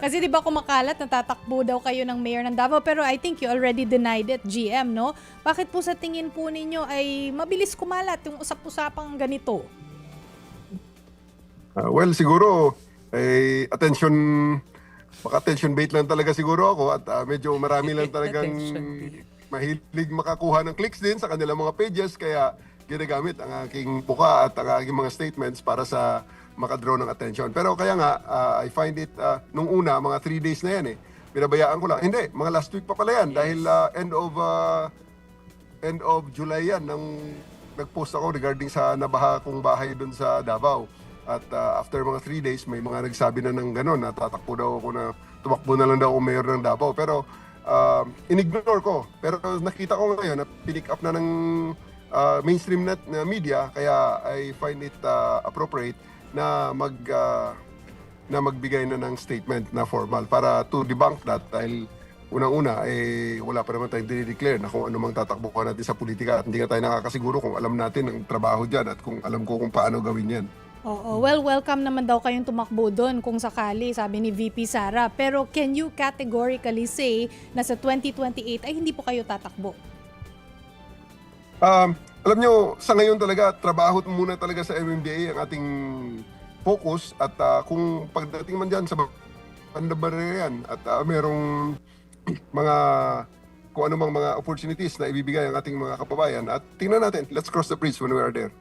Kasi di ba kumakalat, natatakbo daw kayo ng mayor ng Davao, pero I think you already denied it, GM, no? Bakit po sa tingin po ninyo ay mabilis kumalat yung usap-usapang ganito? Well, siguro, baka attention bait lang talaga siguro ako at medyo marami lang talagang mahilig makakuha ng clicks din sa kanilang mga pages kaya ginagamit ang aking buka at ang aking mga statements para sa makadraw ng attention. Pero kaya nga, I find it, nung una, mga 3 days na yan pinabayaan ko lang. Hindi, mga last week pa pala yan dahil end of July yan nang nag-post ako regarding sa nabaha kong bahay doon sa Davao. At after mga 3 days, may mga nagsabi na ng gano'n na tatakbo daw ako na tumakbo na lang daw ako mayor ng Davao. Pero inignore ko. Pero nakita ko ngayon na pinick up na ng mainstream net na media kaya I find it appropriate na magbigay na ng statement na formal para to debunk that dahil unang-una wala pa naman tayong dinideclare na kung ano mang tatakbuhan natin sa politika at hindi ka tayo nakakasiguro kung alam natin ang trabaho dyan at kung alam ko kung paano gawin yan. Oo, well, welcome naman daw kayong tumakbo doon kung sakali, sabi ni VP Sara. Pero can you categorically say na sa 2028 ay hindi po kayo tatakbo? Alam nyo, sa ngayon talaga, trabaho muna talaga sa MMDA ang ating focus at kung pagdating man dyan sa bandabarya yan at merong mga kung anumang mga opportunities na ibibigay ang ating mga kababayan at tingnan natin, let's cross the bridge when we are there.